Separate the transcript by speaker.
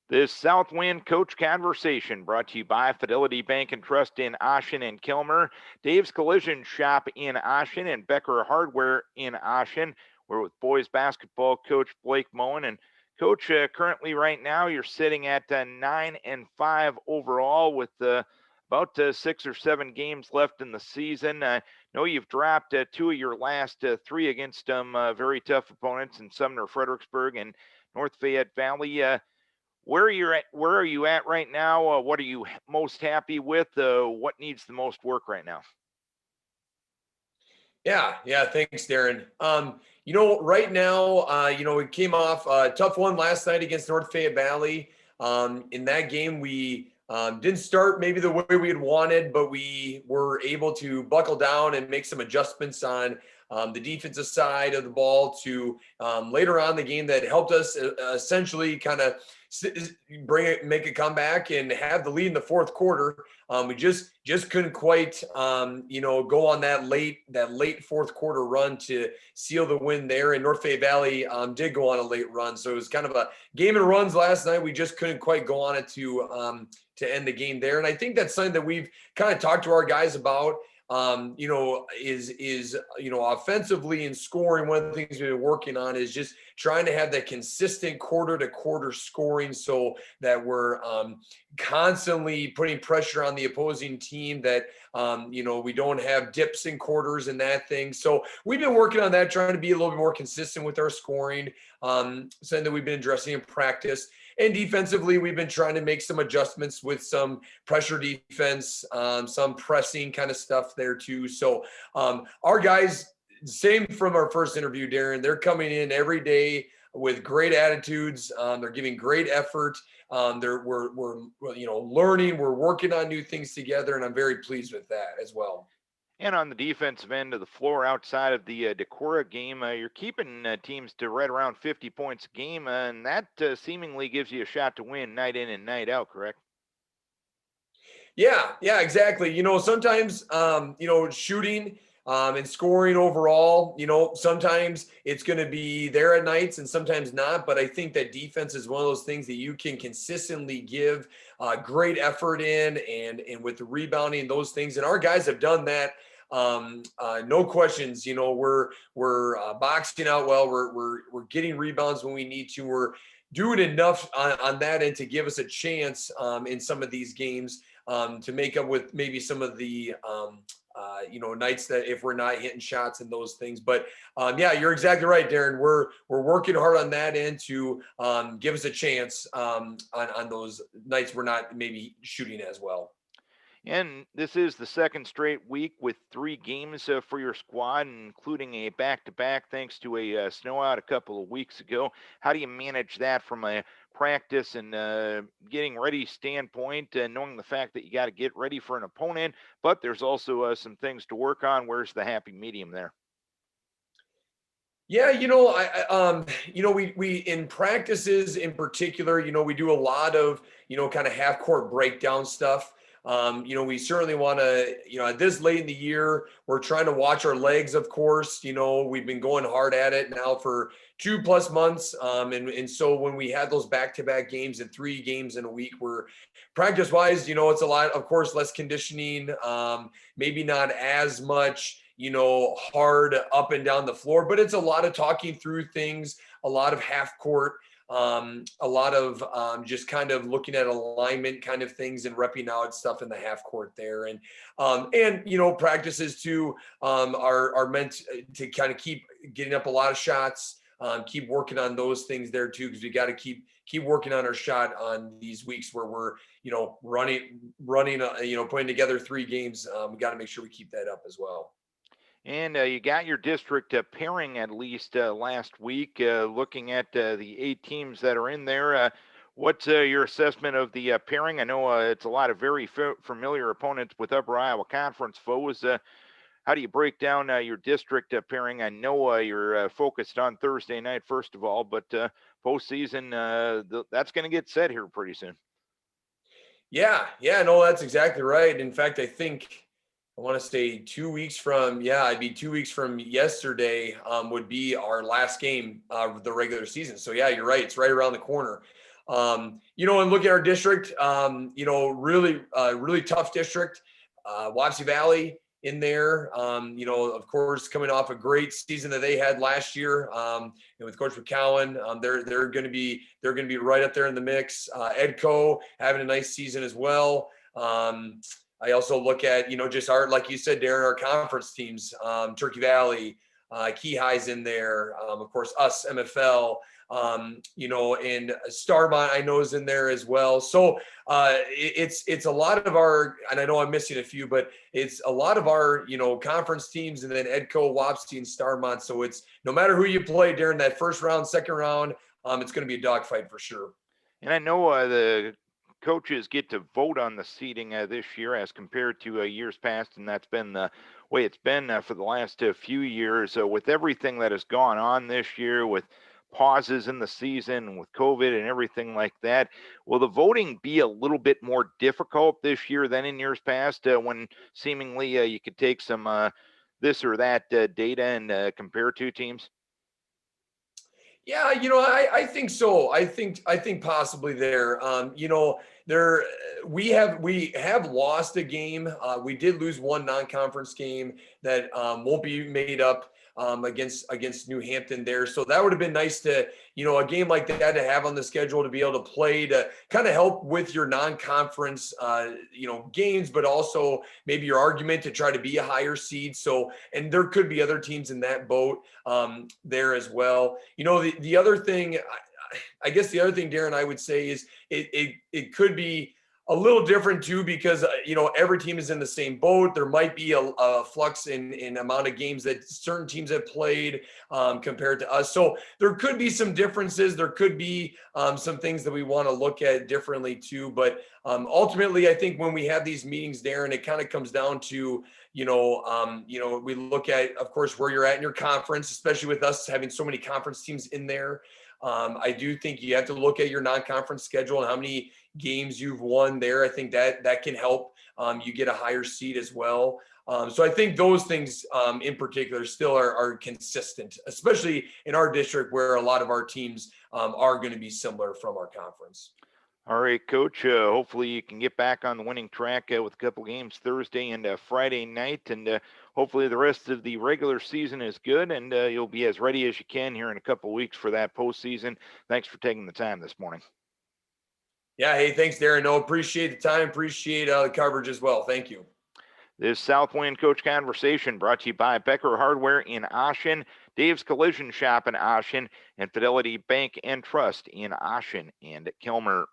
Speaker 1: This Southwind Coach Conversation brought to you by Fidelity Bank and Trust in Ossian and Calmar, Dave's Collision Shop in Ossian, and Becker Hardware in Ossian. We're with boys basketball coach Blake Moen. And coach, currently right now you're sitting at 9-5 overall with about 6 or 7 games left in the season. I know you've dropped 2 of your last 3 against very tough opponents in Sumner, Fredericksburg, and North Fayette Valley. Where are you at right now? What are you most happy with? What needs the most work right now?
Speaker 2: Yeah. Thanks, Darren. Right now, we came off a tough one last night against North Fayette Valley. In that game, we didn't start maybe the way we had wanted, but we were able to buckle down and make some adjustments on the defensive side of the ball to later on in the game that helped us essentially kind of make a comeback and have the lead in the fourth quarter. We just couldn't quite go on that late fourth quarter run to seal the win there. And North Fayette Valley did go on a late run, so it was kind of a game of runs last night. We just couldn't quite go on it to end the game there. And I think that's something that we've kind of talked to our guys about. Is offensively and scoring. One of the things we've been working on is just trying to have that consistent quarter to quarter scoring so that we're constantly putting pressure on the opposing team, that we don't have dips in quarters and that thing. So we've been working on that, trying to be a little bit more consistent with our scoring, something that we've been addressing in practice. And defensively, we've been trying to make some adjustments with some pressure defense, some pressing kind of stuff there too. So our guys, same from our first interview, Darren, they're coming in every day with great attitudes. They're giving great effort. We're learning. We're working on new things together, and I'm very pleased with that as well.
Speaker 1: And on the defensive end of the floor, outside of the Decorah game, you're keeping teams to right around 50 points a game, and that seemingly gives you a shot to win night in and night out, correct?
Speaker 2: Yeah, exactly. Sometimes, shooting and scoring overall, sometimes it's going to be there at nights and sometimes not. But I think that defense is one of those things that you can consistently give great effort in, and with the rebounding, those things. And our guys have done that. No questions. We're boxing out well. We're getting rebounds when we need to. We're doing enough on that end to give us a chance in some of these games to make up with maybe some of the nights that if we're not hitting shots and those things. But you're exactly right, Darren. We're working hard on that end to give us a chance on those nights we're not maybe shooting as well.
Speaker 1: And this is the second straight week with 3 games for your squad, including a back-to-back thanks to a snow out a couple of weeks ago. How do you manage that from a practice and getting ready standpoint, knowing the fact that you got to get ready for an opponent, but there's also some things to work on? Where's the happy medium there?
Speaker 2: Yeah, we in practices in particular, we do a lot of, kind of half court breakdown stuff. We certainly want to, at this late in the year, we're trying to watch our legs, of course. We've been going hard at it now for 2+ months. And so when we had those back-to-back games and 3 games in a week, we're practice-wise, it's a lot, of course, less conditioning, maybe not as much, hard up and down the floor, but it's a lot of talking through things, a lot of half court, a lot of just kind of looking at alignment kind of things and repping out stuff in the half court there. And practices too are meant to kind of keep getting up a lot of shots, keep working on those things there too, because we got to keep working on our shot on these weeks where we're, running, putting together 3 games. We got to make sure we keep that up as well.
Speaker 1: And you got your district pairing at least last week. Looking at the 8 teams that are in there, what's your assessment of the pairing? I know it's a lot of very familiar opponents with Upper Iowa Conference foes. How do you break down your district pairing? I know you're focused on Thursday night, first of all, but postseason, that's going to get set here pretty soon.
Speaker 2: Yeah, no, that's exactly right. In fact, I want to say 2 weeks from, it'd be 2 weeks from yesterday would be our last game of the regular season. So yeah, you're right. It's right around the corner. And look at our district, really tough district, Wapsie Valley in there, of course, coming off a great season that they had last year, with Coach McCowan, they're going to be right up there in the mix. Edco having a nice season as well. I also look at, just like you said, Darren, our conference teams, Turkey Valley, Key High's in there, of course, us, MFL, and Starmont I know is in there as well. So it's a lot of our, and I know I'm missing a few, but it's a lot of our, conference teams, and then Edco, Wapsie, and Starmont. So it's no matter who you play during that first round, second round, it's going to be a dogfight for sure.
Speaker 1: And I know the coaches get to vote on the seating this year as compared to years past, and that's been the way it's been for the last few years. With everything that has gone on this year, with pauses in the season, with COVID and everything like that, will the voting be a little bit more difficult this year than in years past, when seemingly you could take some this or that data and compare two teams?
Speaker 2: Yeah, I think so. I think possibly there. We have lost a game. We did lose one non-conference game that won't be made up against New Hampton there. So that would have been nice to, a game like that to have on the schedule, to be able to play, to kind of help with your non-conference, games, but also maybe your argument to try to be a higher seed. So, and there could be other teams in that boat there as well. The other thing, I guess the other thing, Darren, I would say is it could be a little different too, because every team is in the same boat. There might be a flux in amount of games that certain teams have played compared to us. So there could be some differences. There could be some things that we want to look at differently too. But ultimately, I think when we have these meetings, Darren, it kind of comes down to we look at, of course, where you're at in your conference, especially with us having so many conference teams in there. I do think you have to look at your non-conference schedule and how many games you've won there. I think that can help you get a higher seed as well. So I think those things in particular still are consistent, especially in our district where a lot of our teams are going to be similar from our conference.
Speaker 1: All right, Coach. Hopefully you can get back on the winning track with a couple games Thursday and Friday night, and hopefully the rest of the regular season is good, and you'll be as ready as you can here in a couple weeks for that postseason. Thanks for taking the time this morning.
Speaker 2: Yeah. Hey, thanks, Darren. No, appreciate the time. Appreciate the coverage as well. Thank you.
Speaker 1: This Southwind Coach Conversation brought to you by Becker Hardware in Ossian, Dave's Collision Shop in Ossian, and Fidelity Bank and Trust in Ossian and Calmar.